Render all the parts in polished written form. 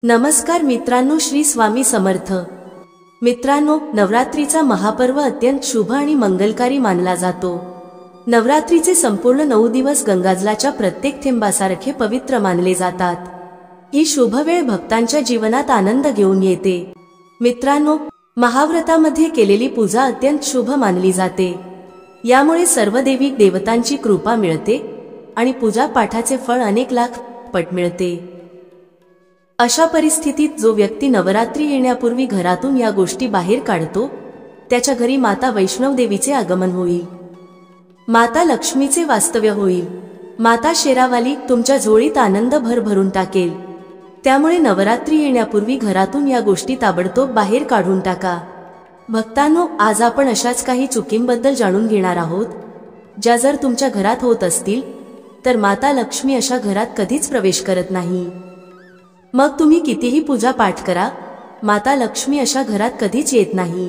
नमस्कार मित्रांनो, श्री स्वामी समर्थ। मित्रांनो, नवरात्रीचा महापर्व अत्यंत शुभ आणि मंगलकारी मानला जातो। नवरात्रीचे संपूर्ण 9 दिवस गंगाजलाच्या प्रत्येक थेंबासारखे पवित्र मानले जातात। ही शुभ वेळ भक्तांच्या जीवनात आनंद घेऊन येते। मित्रांनो, महाव्रतामध्ये केलेली पूजा अत्यंत शुभ मानली जाते। यामुळे सर्व देवी देवतांची कृपा मिळते आणि पूजा पाठाचे फळ अनेक लाख पट मिळते। अशा परिस्थितीत जो व्यक्ती नवरात्री येण्यापूर्वी घरातून या गोष्टी बाहेर काढतो, त्याच्या घरी माता वैष्णव देवीचे आगमन होईल, माता लक्ष्मीचे वास्तव्य होईल, माता शेरावाली तुमच्या झोळीत आनंद भरभरून टाकेल। त्यामुळे नवरात्री येण्यापूर्वी घरातून या गोष्टी ताबडतोब बाहेर काढून टाका। भक्तांनो, आज आपण अशाच काही चुकींबद्दल जाणून घेणार आहोत, ज्या जर तुमच्या घरात होत असतील तर माता लक्ष्मी अशा घरात कधीच प्रवेश करत नाही। मग तुम्ही कितीही पूजा पाठ करा, माता लक्ष्मी अशा घरात कधीच येत नाही।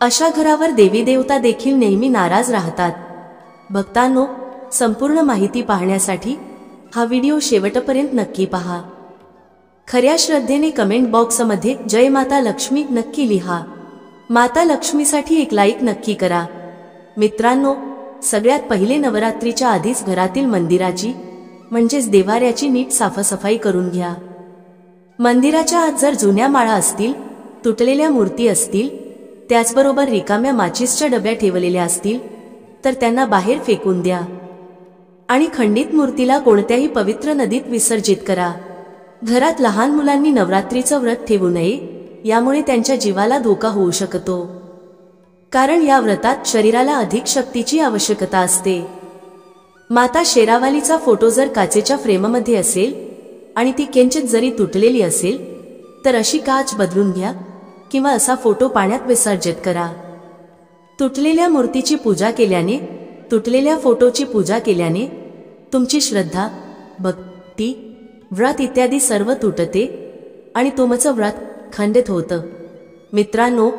अशा घरावर देवी देवता देखील नेहमी नाराज राहतात। भक्तांनो, संपूर्ण माहिती पाहण्यासाठी हा व्हिडिओ शेवटपर्यंत नक्की पहा। खऱ्या श्रद्धेने कमेंट बॉक्समध्ये जय माता लक्ष्मी नक्की लिहा। माता लक्ष्मीसाठी एक लाईक नक्की करा। मित्रांनो, सगळ्यात पहिले नवरात्रीच्या आधीच घरातील मंदिराची म्हणजेच देवाऱ्याची नीट साफसफाई करून घ्या। मंदिराच्या आत जर जुन्या माळा असतील, तुटलेल्या मूर्ती असतील, त्याचबरोबर रिकाम्या माचीसच्या डब्या ठेवलेल्या असतील तर त्यांना बाहेर फेकून द्या आणि खंडित मूर्तीला कोणत्याही पवित्र नदीत विसर्जित करा। घरात लहान मुलांनी नवरात्रीचं व्रत ठेवू नये, यामुळे त्यांच्या जीवाला धोका होऊ शकतो, कारण या व्रतात शरीराला अधिक शक्तीची आवश्यकता असते। माता शेरावालीचा फोटो जर काचेच्या फ्रेममध्ये असेल आणि ती किंचित जरी तुटलेली असेल तर अशी काच बदलून घ्या किंवा असा फोटो पाण्यात विसर्जित करा। तुटलेल्या मूर्तीची पूजा केल्याने, तुटलेल्या फोटोची पूजा केल्याने तुमची श्रद्धा, भक्ती, व्रत इत्यादी सर्व तुटते आणि तुमचं व्रत खंडित होतं। मित्रांनो,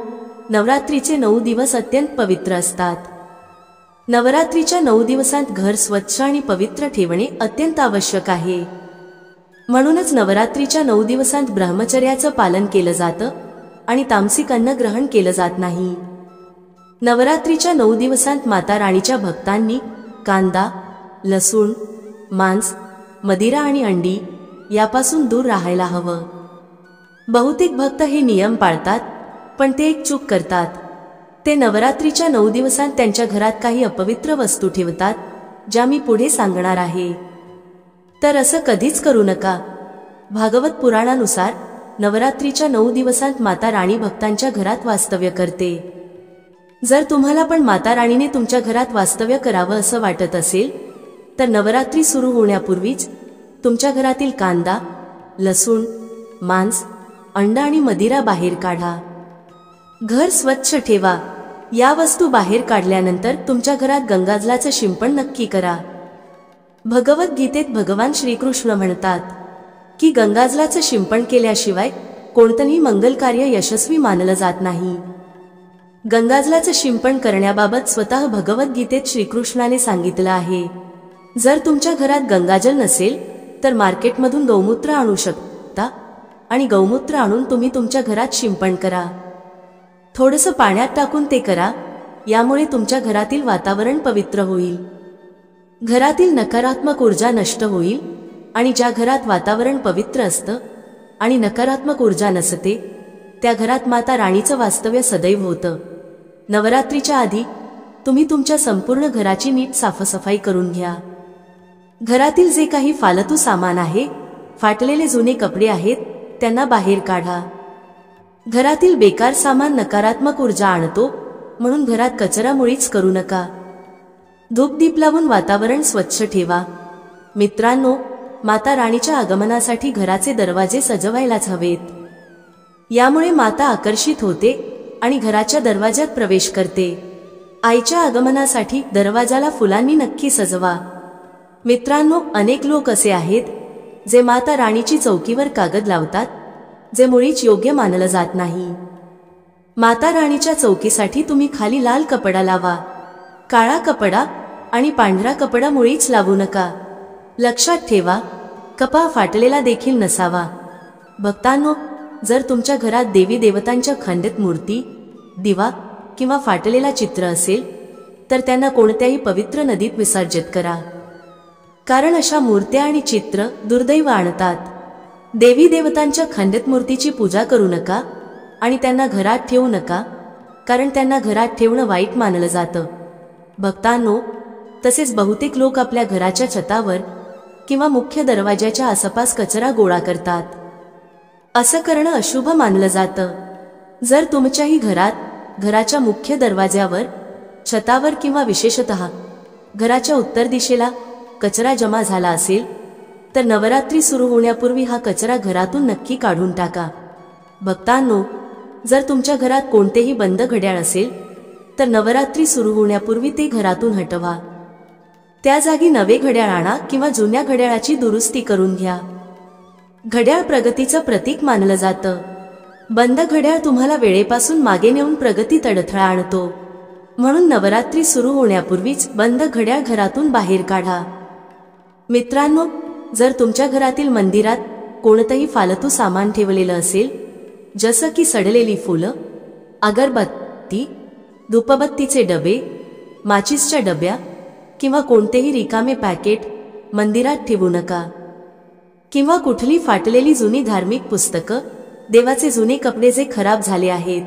नवरात्रीचे 9 दिवस अत्यंत पवित्र असतात। नवरात्रीच्या 9 दिवसांत घर स्वच्छ आणि पवित्र ठेवणे अत्यंत आवश्यक आहे। म्हणूनच नवरात्रीच्या 9 दिवसांत ब्रह्मचर्याचं पालन केलं जातं आणि तामसिक अन्न ग्रहण केलं जात नाही। नवरात्रीच्या 9 दिवसांत माता राणीच्या भक्तांनी कांदा, लसूण, मांस, मदिरा आणि अंडी यापासून दूर राहायला हवं। बहुतेक भक्त हे नियम पाळतात, पण ते एक चूक करतात। ते नवरात्रीच्या 9 दिवसांत त्यांच्या घरात काही अपवित्र वस्तू ठेवतात, ज्या मी पुढे सांगणार आहे। तर असं कधीच करू नका। भागवत पुराणानुसार नवरात्रीच्या 9 दिवसांत माता राणी भक्तांच्या घरात वास्तव्य करते। जर तुम्हाला पण माता राणीने तुमच्या घरात वास्तव्य करावं असं वाटत असेल तर नवरात्री सुरू होण्यापूर्वीच तुमच्या घरातील कांदा, लसूण, मांस, अंड आणि मदिरा बाहेर काढा। घर स्वच्छ ठेवा। या वस्तू बाहेर काढल्यानंतर तुमच्या घरात गंगाजलाचं शिंपण नक्की करा। भगवद्गीतेत भगवान श्रीकृष्ण म्हणतात की गंगाजलाचं शिंपण केल्याशिवाय कोणतंही मंगल कार्य यशस्वी मानलं जात नाही। गंगाजलाचं शिंपण करण्याबाबत स्वतः भगवद्गीतेत श्रीकृष्णाने सांगितलं आहे। जर तुमच्या घरात गंगाजल नसेल तर मार्केटमधून गौमूत्र आणू शकता आणि गौमूत्र आणून तुम्ही तुमच्या घरात शिंपण करा। थोडंसं पाण्यात टाकून ते करा, यामुळे तुमच्या घरातील वातावरण पवित्र होईल, घरातील नकारात्मक ऊर्जा नष्ट होईल आणि ज्या घरात वातावरण पवित्र असतं आणि नकारात्मक ऊर्जा नसते त्या घरात माता राणीचं वास्तव्य सदैव होतं। नवरात्रीच्या आधी तुम्ही तुमच्या संपूर्ण घराची नीट साफसफाई करून घ्या। घरातील जे काही फालतू सामान आहे, फाटलेले जुने कपडे आहेत, त्यांना बाहेर काढा। घरातील बेकार सामान नकारात्मक ऊर्जा आणतो, म्हणून घरात कचरा मुळीच करू नका। धूपदीप लावून वातावरण स्वच्छ ठेवा। मित्रांनो, माता राणीच्या आगमनासाठी घराचे दरवाजे सजवायलाच हवेत। यामुळे माता आकर्षित होते आणि घराच्या दरवाज्यात प्रवेश करते। आईच्या आगमनासाठी दरवाजाला फुलांनी नक्की सजवा। मित्रांनो, अनेक लोक असे आहेत जे माता राणीची चौकीवर कागद लावतात, जे मुळीच योग्य मानलं जात नाही। माता राणीच्या चौकीसाठी तुम्ही खाली लाल कपडा लावा। काळा कपडा आणि पांढरा कपडा मुळीच लावू नका। लक्षात ठेवा, कपडा फाटलेला देखील नसावा। भक्तांनो, जर तुमच्या घरात देवी देवतांच्या खंडित मूर्ती, दिवा किंवा फाटलेला चित्र असेल तर त्यांना कोणत्याही पवित्र नदीत विसर्जित करा, कारण अशा मूर्त्या आणि चित्र दुर्दैव आणतात. देवी देवतांच्या खंडित मूर्तीची पूजा करू नका आणि त्यांना घरात ठेवू नका, कारण त्यांना घरात ठेवणं वाईट मानलं जातं. भक्तांनो, तसेच बहुतेक लोक आपल्या घराच्या छतावर किंवा मुख्य दरवाजाच्या आसपास कचरा गोळा करतात. असं करणं अशुभ मानलं जातं. जर तुमच्याही घरात घराच्या मुख्य दरवाज्यावर, छतावर किंवा विशेषतः घराच्या उत्तर दिशेला कचरा जमा झाला असेल तर नवरात्री सुरू होण्यापूर्वी हा कचरा घरातून नक्की काढून टाका. भक्तांनो, जर तुमच्या घरात कोणतेही बंद घड्याळ असेल तर नवरात्री सुरू होण्यापूर्वी ते घरातून हटवा. त्या जागी नवे घड्याळ आणा किंवा जुन्या घड्याळाची दुरुस्ती करून घ्या. घड्याळ प्रगतीचं प्रतीक मानलं जातं. बंद घड्याळ तुम्हाला वेळेपासून मागे नेऊन प्रगतीत अडथळा आणतो. म्हणून नवरात्री सुरू होण्यापूर्वीच बंद घड्याळ घरातून बाहेर काढा. मित्रांनो, जर तुमच्या घरातील मंदिरात कोणतंही फालतू सामान ठेवलेलं असेल, जसं की सडलेली फुलं, अगरबत्ती, धूपबत्तीचे डबे, माचीसच्या डब्या किंवा कोणतेही रिकामे पॅकेट मंदिरात ठेवू नका. किंवा कुठली फाटलेली जुनी धार्मिक पुस्तकं, देवाचे जुने कपडे जे खराब झाले आहेत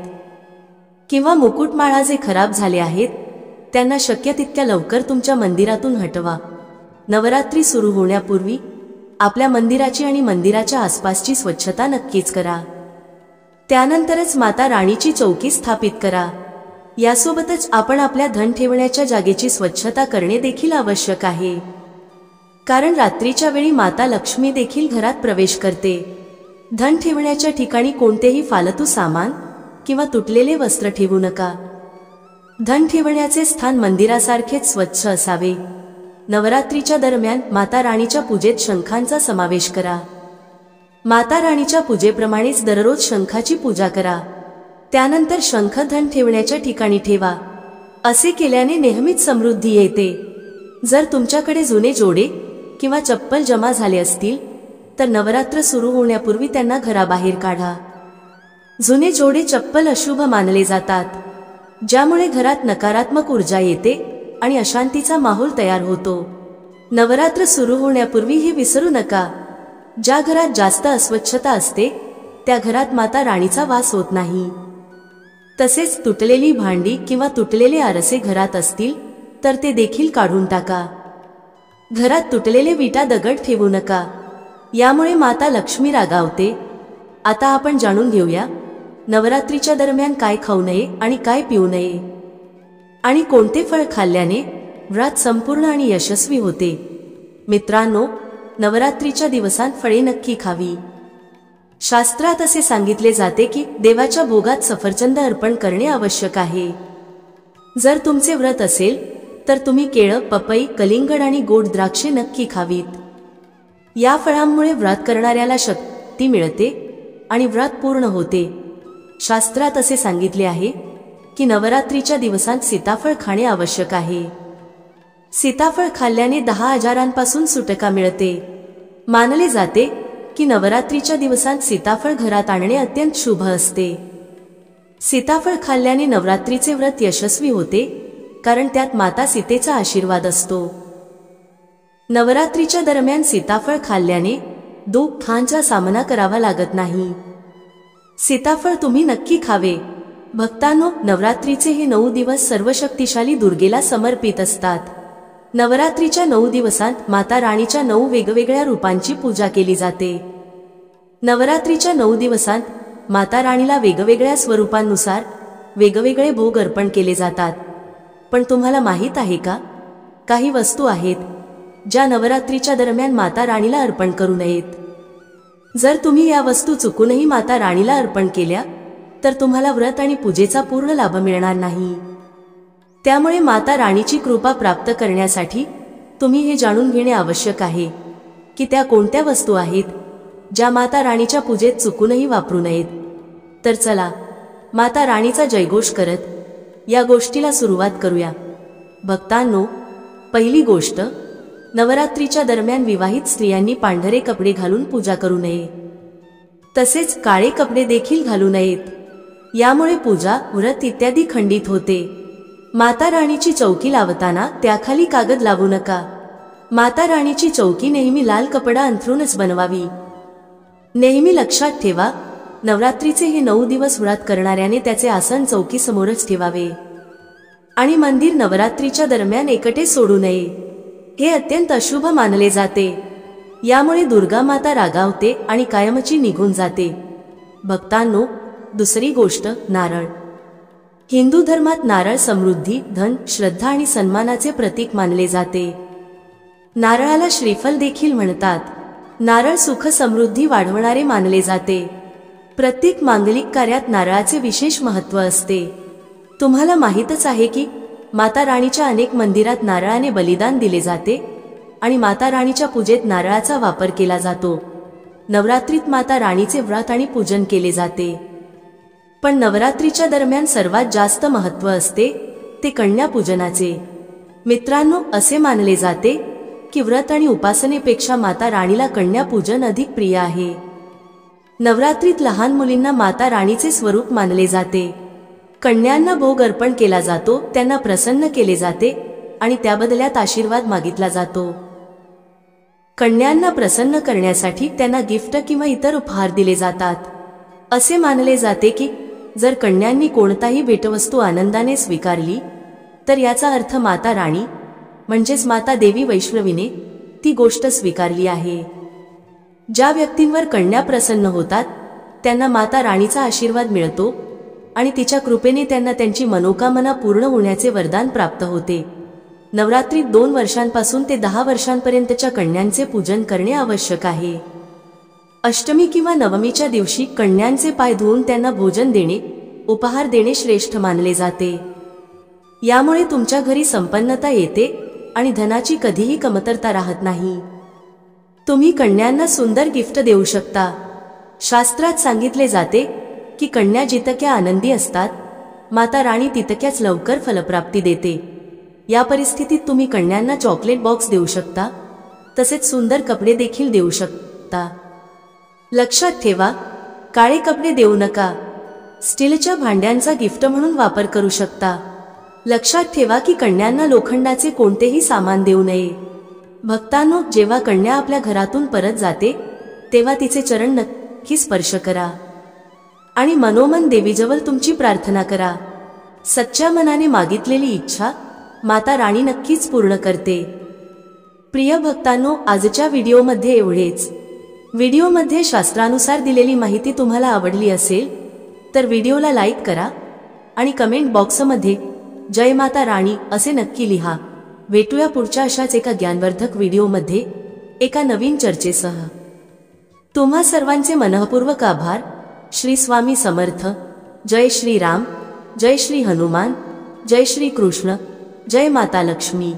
किंवा मुकुटमाळा जे खराब झाले आहेत, त्यांना शक्य तितक्या लवकर तुमच्या मंदिरातून हटवा. नवरात्री सुरू होण्यापूर्वी आपल्या मंदिराची आणि मंदिराच्या आसपासची स्वच्छता नक्कीच करा. त्यानंतरच माता राणीची चौकी स्थापित करा. यासोबतच आपण आपल्या धन ठेवण्याच्या जागेची स्वच्छता करणे देखील आवश्यक आहे, कारण रात्रीच्या वेळी माता लक्ष्मी देखील घरात प्रवेश करते. धन ठेवण्याच्या ठिकाणी कोणतेही फालतू सामान किंवा तुटलेले वस्त्र ठेवू नका. धन ठेवण्याचे स्थान मंदिरासारखेच स्वच्छ असावे. नवरात्रीच्या दरम्यान माता राणीच्या पूजेत शंखांचा समावेश करा. माता राणीच्या पूजेप्रमाणेच दररोज शंखाची पूजा करा. त्यानंतर शंख धन ठेवण्याच्या ठिकाणी ठेवा. असे केल्याने नेहमीच समृद्धी येते. जर तुमच्याकडे जुने जोडे किंवा चप्पल जमा झाले असतील तर नवरात्र सुरू होण्यापूर्वी त्यांना घराबाहेर काढा. जुने जोडे चप्पल अशुभ मानले जातात, ज्यामुळे घरात नकारात्मक ऊर्जा येते आणि अशांतीचा माहोल तयार होतो. नवरात्र सुरू होण्यापूर्वी हे विसरू नका. ज्या घरात जास्त अस्वच्छता असते त्या घरात माता राणीचा वास होत नाही. तसेच तुटलेली भांडी किंवा तुटलेले आरसे घरात असतील तर ते देखील काढून टाका. घरात तुटलेले विटा दगड ठेवू नका, यामुळे माता लक्ष्मी रागावते. आता आपण जाणून घेऊया नवरात्रीच्या दरम्यान काय खाऊ नये आणि काय पिऊ नये, आणि कोणते फळ खाल्ल्याने व्रत संपूर्ण आणि यशस्वी होते. मित्रांनो, नवरात्रीच्या दिवसांत फळे नक्की खावी. शास्त्रात असे सांगितले जाते की देवाच्या भोगात सफरचंद अर्पण करणे आवश्यक आहे. जर तुमचे व्रत असेल तर तुम्ही केळं, पपई, कलिंगड आणि गोड द्राक्षे नक्की खावीत. या फळांमुळे व्रत करणाऱ्याला शक्ती मिळते आणि व्रत पूर्ण होते. शास्त्रात असे सांगितले आहे की नवरात्रीच्या दिवसांत सीताफळ खाणे आवश्यक आहे. सीताफळ खाल्ल्याने 10 आजारांपासून सुटका मिळते. मानले जाते की नवरात्रीच्या दिवसांत सीताफळ घरात आणणे अत्यंत शुभ असते. सीताफळ खाल्ल्याने नवरात्रीचे व्रत यशस्वी होते, कारण त्यात माता सीतेचा आशीर्वाद असतो. नवरात्रीच्या दरम्यान सीताफळ खाल्ल्याने दुःखांचा सामना करावा लागत नाही. सीताफळ तुम्ही नक्की खावे. भक्तांनो, नवरात्रीचे हे 9 दिवस सर्वशक्तिशाली दुर्गेला समर्पित असतात. नवरात्रीच्या 9 दिवसांत माता राणीच्या 9 वेगवेगळ्या रूपांची पूजा केली जाते. नवरात्रीच्या 9 दिवसांत माता राणीला वेगवेगळ्या स्वरूपांनुसार वेगवेगळे भोग अर्पण केले जातात. पण तुम्हाला माहीत आहे का, काही वस्तू आहेत ज्या नवरात्रीच्या दरम्यान माता राणीला अर्पण करू नयेत. जर तुम्ही या वस्तू चुकूनही माता राणीला अर्पण केल्या तर तुम्हाला व्रत आणि पूजेचा पूर्ण लाभ मिळणार नाही. त्यामुळे माता राणीची कृपा प्राप्त करण्यासाठी तुम्ही हे जाणून घेणे आवश्यक आहे की त्या कोणत्या वस्तू आहेत ज्या माता राणीच्या पूजेत चुकूनही वापरू नयेत. तर चला, माता राणीचा जयघोष करत या गोष्टीला सुरुवात करूया. भक्तांनो, पहिली गोष्ट, नवरात्रीच्या दरम्यान विवाहित स्त्रियांनी पांढरे कपडे घालून पूजा करू नये. तसेच काळे कपडे देखील घालू नयेत. यामुळे पूजा, व्रत इत्यादी खंडित होते. माता राणीची चौकी लावताना त्याखाली कागद लावू नका. माता राणीची चौकी नेहमी लाल कपडा अंथरूनच बनवावी. नेहमी लक्षात ठेवा, नवरात्रीचे हे 9 दिवस व्रत करणाऱ्याने त्याचे आसन चौकी समोरच ठेवावे आणि मंदिर नवरात्रीच्या दरम्यान एकटे सोडू नये. हे अत्यंत अशुभ मानले जाते. यामुळे दुर्गा माता रागावते आणि कायमची निघून जाते. भक्तांनो, दुसरी गोष्ट, नारळ. हिंदू धर्मात नारळ समृद्धी, धन, श्रद्धा आणि सन्मानाचे प्रतीक मानले जाते. नारळाला श्रीफल देखील म्हणतात. नारळ सुख समृद्धी वाढवणारे मानले जाते. प्रत्येक मांगलिक कार्यात नारळाचे विशेष महत्त्व असते. तुम्हाला माहीतच आहे की माता राणीच्या अनेक मंदिरात नारळाने बलिदान दिले जाते आणि माता राणीच्या पूजेत नारळाचा वापर केला जातो. नवरात्रीत माता राणीचे व्रत आणि पूजन केले जाते. पण नवरात्रीच्या दरम्यान सर्वात जास्त महत्त्व असते ते कन्या पूजनाचे. मित्रांनो, असे मानले जाते की व्रत आणि उपासनेपेक्षा माता राणीला कन्या पूजन अधिक प्रिय आहे. नवरात्रीत लहान मुलींना माता राणीचे स्वरूप मानले जाते. कन्यांना भोग अर्पण केला जातो, त्यांना प्रसन्न केले जाते आणि त्याबदल्यात आशीर्वाद मागितला जातो. कन्यांना प्रसन्न करण्यासाठी त्यांना गिफ्ट किंवा इतर उपहार दिले जातात. असे मानले जाते की जर कन्यांनी कोणताही भेटवस्तू आनंदाने स्वीकारली तर याचा अर्थ माता राणी म्हणजेच माता देवी वैष्णवीने ती गोष्ट स्वीकारली आहे. ज्या व्यक्तींवर कन्या प्रसन्न होतात त्यांना माता राणीचा आशीर्वाद मिळतो आणि तिच्या कृपेने त्यांना त्यांची मनोकामना पूर्ण होण्याचे वरदान प्राप्त होते. नवरात्रीत 2 वर्षांपासून ते 10 वर्षांपर्यंतच्या कन्यांचे पूजन करणे आवश्यक आहे. अष्टमी किंवा नवमीच्या दिवशी कन्यांचे पाय धुवून त्यांना भोजन देणे, उपहार देणे श्रेष्ठ मानले जाते. यामुळे तुमच्या घरी संपन्नता येते आणि धनाची कधीही कमतरता राहत नाही. तुम्ही कन्यांना सुंदर गिफ्ट देऊ शकता. शास्त्रात सांगितले जाते की कन्या जितक्या आनंदी असतात, माता राणी तितक्याच लवकर फलप्राप्ती देते. या परिस्थितीत तुम्ही कन्यांना चॉकलेट बॉक्स देऊ शकता, तसेच सुंदर कपडे देखील देऊ शकता. लक्षात ठेवा, काळे कपडे देऊ नका. स्टीलच्या भांड्यांचा गिफ्ट म्हणून वापर करू शकता. लक्षात ठेवा की कन्यांना लोखंडाचे कोणतेही सामान देऊ नये. भक्तांनो, जेव्हा कन्या आपल्या घरातून परत जाते तेव्हा तिचे चरण नक्की स्पर्श करा आणि मनोमन देवीजवळ तुमची प्रार्थना करा. सच्च्या मनाने मागितलेली इच्छा माता राणी नक्कीच पूर्ण करते. प्रिय भक्तांनो, आजच्या व्हिडिओमध्ये एवढेच. व्हिडिओमध्ये शास्त्रानुसार दिलेली माहिती तुम्हाला आवडली असेल तर व्हिडिओला लाईक करा आणि कमेंट बॉक्समध्ये जय माता राणी असे नक्की लिहा. भेटूया पुढच्या अशाच एका ज्ञानवर्धक व्हिडिओमध्ये एका नवीन चर्चेसह. तुम्हा सर्वांचे मनःपूर्वक आभार. श्री स्वामी समर्थ. जय श्री राम, जय श्री हनुमान, जय श्री कृष्ण, जय माता लक्ष्मी.